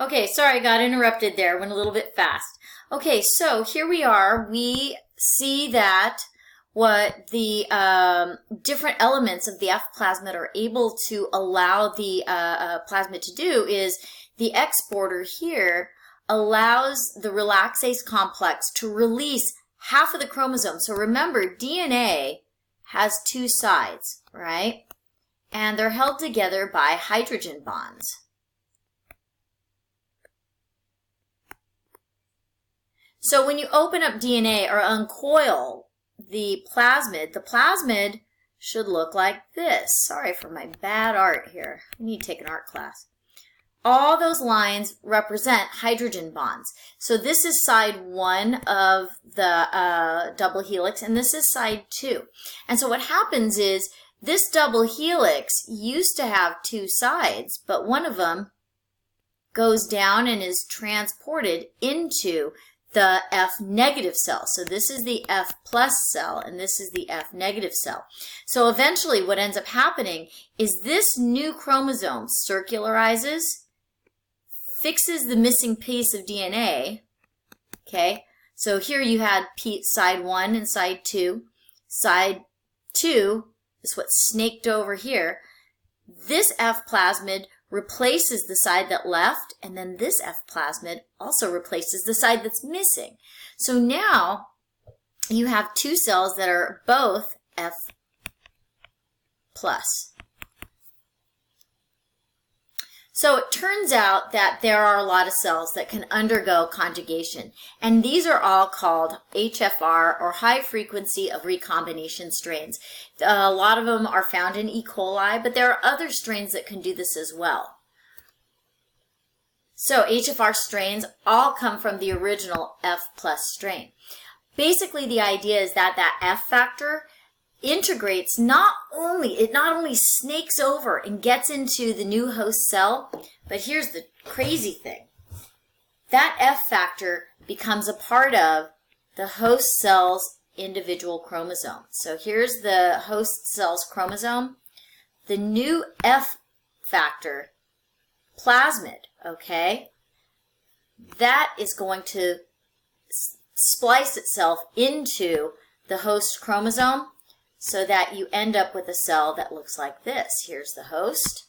Okay, sorry, I got interrupted there. Went a little bit fast. Okay, so here we are. We see that what the different elements of the F plasmid are able to allow the plasmid to do is the exporter here allows the relaxase complex to release half of the chromosome. So remember, DNA has two sides, right? And they're held together by hydrogen bonds. So when you open up DNA or uncoil the plasmid should look like this. Sorry for my bad art here. I need to take an art class. All those lines represent hydrogen bonds. So this is side 1 of the double helix, and this is side 2. And so what happens is this double helix used to have two sides, but one of them goes down and is transported into the F negative cell. So this is the F plus cell and this is the F negative cell. So eventually what ends up happening is this new chromosome circularizes, fixes the missing piece of DNA, okay? So here you had side 1 and side 2. Side 2 is what's snaked over here. This F plasmid replaces the side that left, and then this F plasmid also replaces the side that's missing. So now you have two cells that are both F plus. So it turns out that there are a lot of cells that can undergo conjugation, and these are all called HFR, or high frequency of recombination strains. A lot of them are found in E. coli, but there are other strains that can do this as well. So HFR strains all come from the original F plus strain. Basically the idea is that that F factor integrates, not only snakes over and gets into the new host cell, but here's the crazy thing. That F factor becomes a part of the host cell's individual chromosome. So here's the host cell's chromosome. The new F factor plasmid, okay, that is going to splice itself into the host chromosome, so that you end up with a cell that looks like this. Here's the host.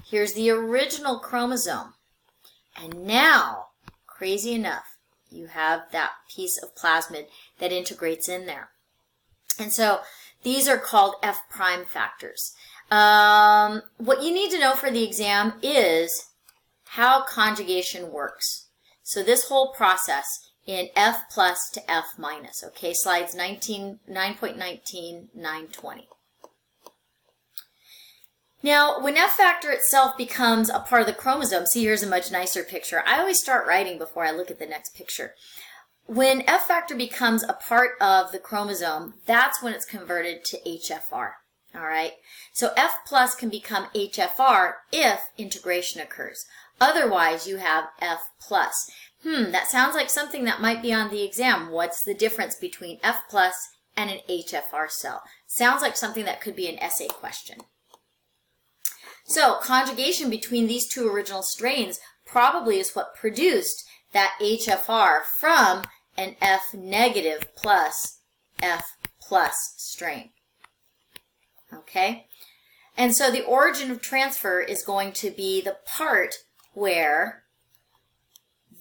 Here's the original chromosome. And now, crazy enough, you have that piece of plasmid that integrates in there. And so these are called F prime factors. What you need to know for the exam is how conjugation works. So this whole process in F plus to F minus, okay, slides 9.19, 920. Now, when F factor itself becomes a part of the chromosome, see, here's a much nicer picture. I always start writing before I look at the next picture. When F factor becomes a part of the chromosome, that's when it's converted to HFR, all right? So F plus can become HFR if integration occurs. Otherwise, you have F plus. That sounds like something that might be on the exam. What's the difference between F plus and an HFR cell? Sounds like something that could be an essay question. So conjugation between these two original strains probably is what produced that HFR from an F negative plus F plus strain. Okay? And so the origin of transfer is going to be the part where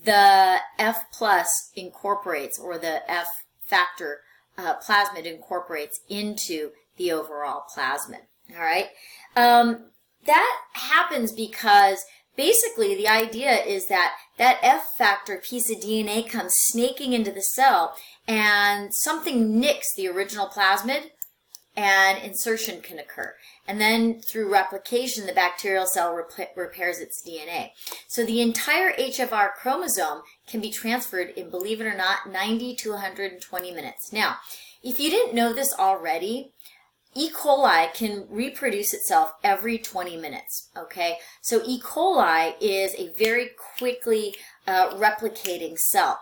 the F plus incorporates, or the F factor plasmid incorporates into the overall plasmid. All right, that happens because basically the idea is that that F factor piece of DNA comes snaking into the cell, and something nicks the original plasmid, and insertion can occur. And then through replication, the bacterial cell repairs its DNA. So the entire HFR chromosome can be transferred in, believe it or not, 90 to 120 minutes. Now, if you didn't know this already, E. coli can reproduce itself every 20 minutes, okay? So E. coli is a very quickly replicating cell.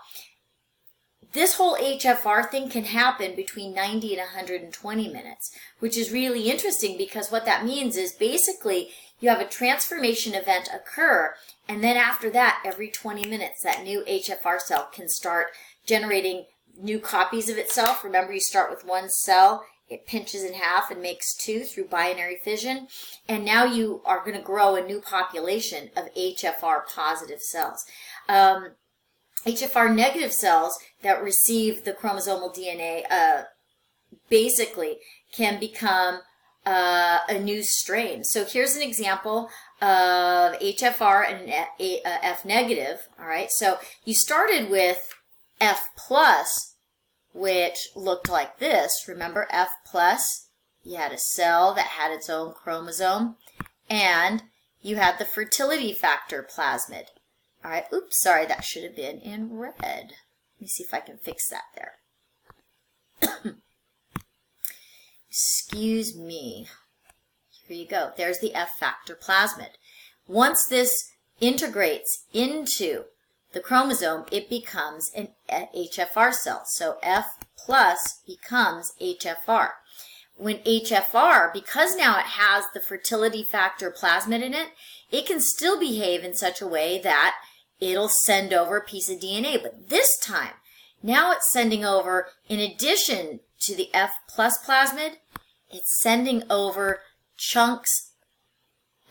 This whole HFR thing can happen between 90 and 120 minutes, which is really interesting because what that means is basically you have a transformation event occur, and then after that, every 20 minutes, that new HFR cell can start generating new copies of itself. Remember, you start with one cell, it pinches in half and makes two through binary fission, and now you are going to grow a new population of HFR positive cells. HFR negative cells that receive the chromosomal DNA basically can become a new strain. So here's an example of HFR and F negative. All right, so you started with F plus, which looked like this. Remember F plus? You had a cell that had its own chromosome, and you had the fertility factor plasmid. All right, oops, sorry, that should have been in red. Let me see if I can fix that there. Excuse me. Here you go. There's the F factor plasmid. Once this integrates into the chromosome, it becomes an HFR cell. So F plus becomes HFR. When HFR, because now it has the fertility factor plasmid in it, it can still behave in such a way that it'll send over a piece of DNA. But this time, now it's sending over, in addition to the F plus plasmid, it's sending over chunks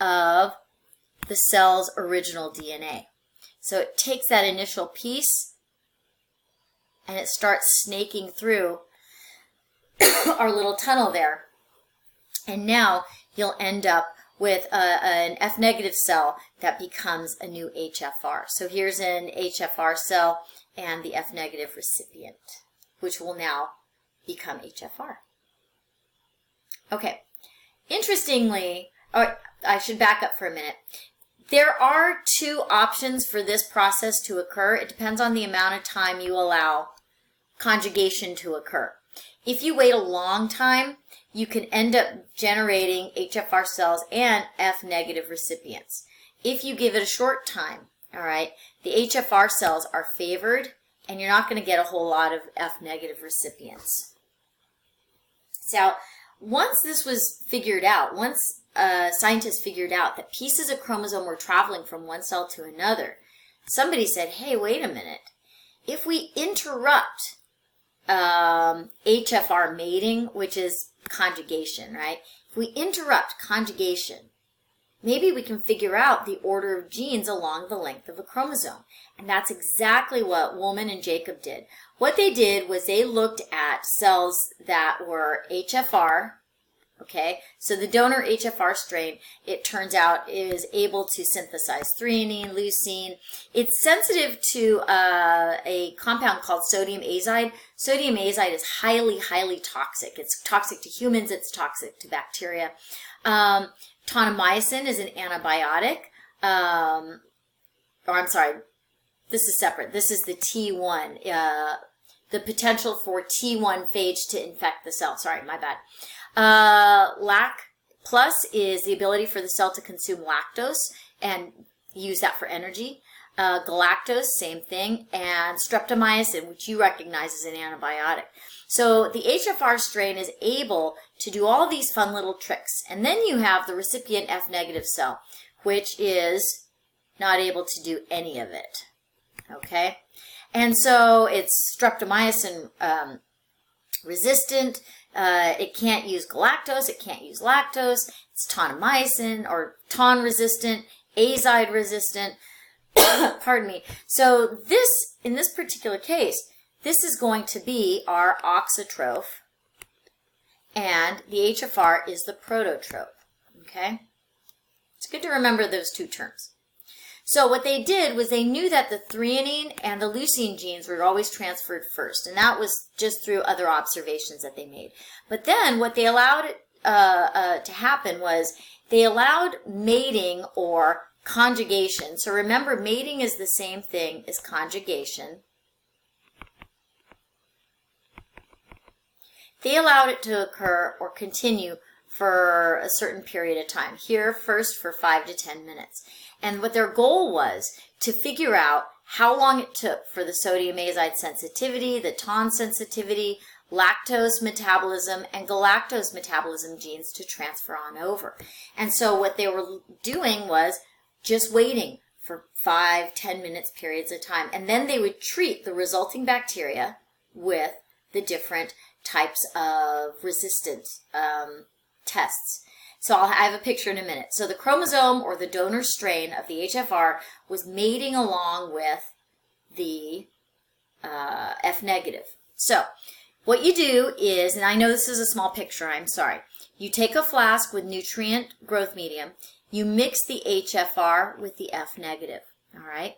of the cell's original DNA. So it takes that initial piece and it starts snaking through our little tunnel there. And now you'll end up with an F negative cell that becomes a new HFR. So here's an HFR cell and the F negative recipient, which will now become HFR. Okay, interestingly, or I should back up for a minute. There are two options for this process to occur. It depends on the amount of time you allow conjugation to occur. If you wait a long time, you can end up generating HFR cells and F negative recipients. If you give it a short time, all right, the HFR cells are favored and you're not going to get a whole lot of F negative recipients. So once this was figured out, once scientists figured out that pieces of chromosome were traveling from one cell to another, somebody said, hey, wait a minute. If we interrupt HFR mating, which is conjugation, right? If we interrupt conjugation, maybe we can figure out the order of genes along the length of a chromosome. And that's exactly what Woolman and Jacob did. What they did was they looked at cells that were HFR. Okay, so the donor HFR strain, it turns out, is able to synthesize threonine, leucine. It's sensitive to a compound called sodium azide. Sodium azide is highly, highly toxic. It's toxic to humans. It's toxic to bacteria. Taunomycin is an antibiotic. Or I'm sorry, this is separate. This is the T1, the potential for T1 phage to infect the cell. Sorry, my bad. Lac plus is the ability for the cell to consume lactose and use that for energy. Galactose, same thing. And streptomycin, which you recognize as an antibiotic. So the HFR strain is able to do all these fun little tricks. And then you have the recipient F negative cell, which is not able to do any of it. Okay? And so it's streptomycin resistant. It can't use galactose, it can't use lactose, it's taunomycin or ton resistant, azide resistant, pardon me. So this, in this particular case, this is going to be our auxotroph, and the HFR is the prototrope, okay? It's good to remember those two terms. So what they did was they knew that the threonine and the leucine genes were always transferred first, and that was just through other observations that they made. But then what they allowed to happen was they allowed mating or conjugation. So remember, mating is the same thing as conjugation. They allowed it to occur or continue for a certain period of time. Here, first for 5 to 10 minutes. And what their goal was to figure out how long it took for the sodium azide sensitivity, the ton sensitivity, lactose metabolism and galactose metabolism genes to transfer on over. And so what they were doing was just waiting for 5-10 minutes periods of time. And then they would treat the resulting bacteria with the different types of resistant tests. So I have a picture in a minute. So the chromosome or the donor strain of the HFR was mating along with the F negative. So what you do is, and I know this is a small picture, I'm sorry. You take a flask with nutrient growth medium, you mix the HFR with the F negative, all right?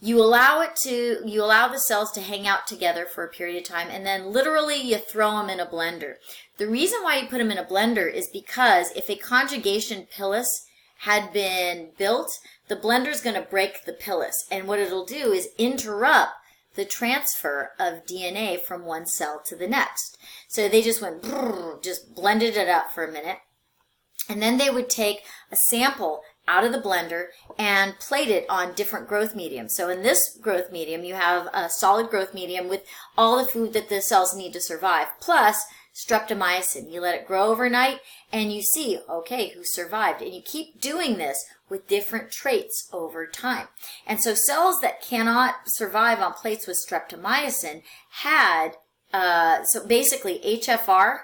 You allow the cells to hang out together for a period of time, and then literally you throw them in a blender. The reason why you put them in a blender is because if a conjugation pilus had been built, the blender is going to break the pilus, and what it'll do is interrupt the transfer of DNA from one cell to the next. So they just went, just blended it up for a minute, and then they would take a sample out of the blender and plate it on different growth mediums. So in this growth medium, you have a solid growth medium with all the food that the cells need to survive, plus streptomycin. You let it grow overnight, and you see, okay, who survived? And you keep doing this with different traits over time. And so cells that cannot survive on plates with streptomycin had, so basically HFR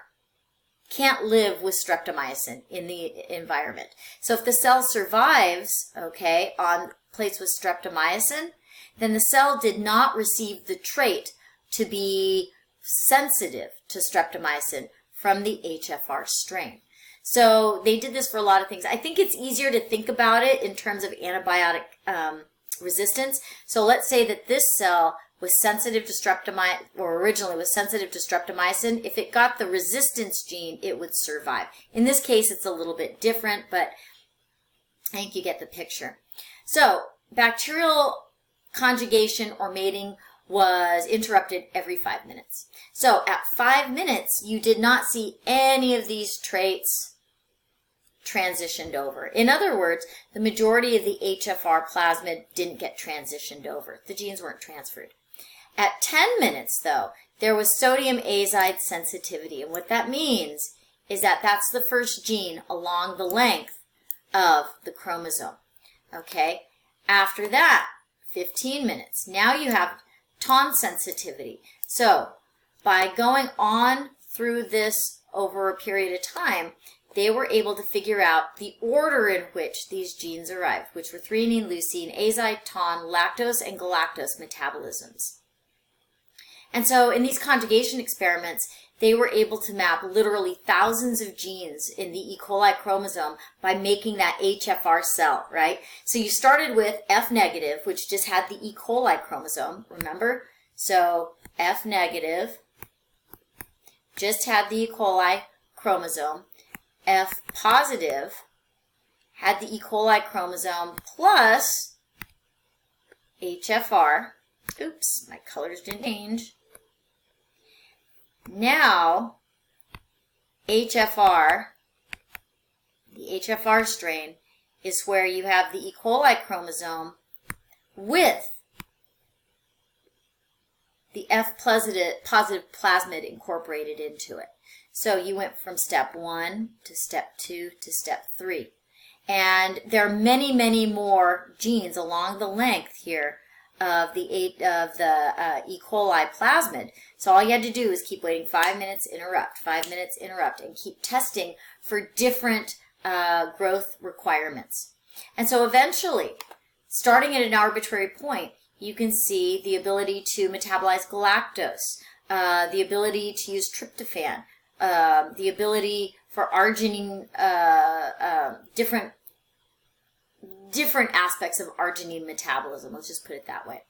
can't live with streptomycin in the environment. So if the cell survives, okay, on plates with streptomycin, then the cell did not receive the trait to be sensitive to streptomycin from the HFR strain. So they did this for a lot of things. I think it's easier to think about it in terms of antibiotic resistance. So let's say that this cell was sensitive to streptomycin, or originally was sensitive to streptomycin. If it got the resistance gene, it would survive. In this case, it's a little bit different, but I think you get the picture. So bacterial conjugation or mating was interrupted every 5 minutes. So at 5 minutes, you did not see any of these traits transitioned over. In other words, the majority of the Hfr plasmid didn't get transitioned over. The genes weren't transferred. At 10 minutes, though, there was sodium azide sensitivity. And what that means is that that's the first gene along the length of the chromosome. Okay? After that, 15 minutes. Now you have TON sensitivity. So by going on through this over a period of time, they were able to figure out the order in which these genes arrived, which were threonine, leucine, azide, TON, lactose, and galactose metabolisms. And so in these conjugation experiments, they were able to map literally thousands of genes in the E. coli chromosome by making that HFR cell, right? So you started with F negative, which just had the E. coli chromosome, remember? So F negative just had the E. coli chromosome. F positive had the E. coli chromosome plus HFR. Oops, my colors didn't change. Now, HFR, the Hfr strain, is where you have the E. coli chromosome with the F positive plasmid incorporated into it. So you went from step 1 to step 2 to step 3. And there are many, many more genes along the length here of the E. coli plasmid. So all you had to do is keep waiting 5 minutes, interrupt, 5 minutes, interrupt, and keep testing for different growth requirements. And so eventually, starting at an arbitrary point, you can see the ability to metabolize galactose, the ability to use tryptophan, the ability for arginine, different aspects of arginine metabolism. Let's just put it that way.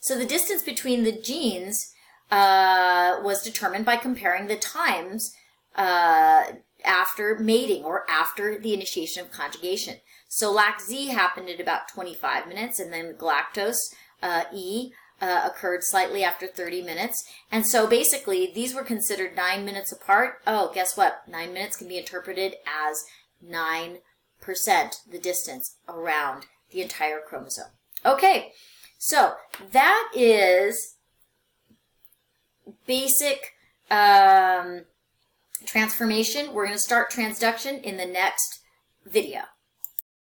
So the distance between the genes was determined by comparing the times after mating or after the initiation of conjugation. So LAC-Z happened at about 25 minutes, and then galactose E occurred slightly after 30 minutes. And so basically, these were considered 9 minutes apart. Oh, guess what? 9 minutes can be interpreted as 9% the distance around the entire chromosome. Okay, so that is basic transformation. We're going to start transduction in the next video.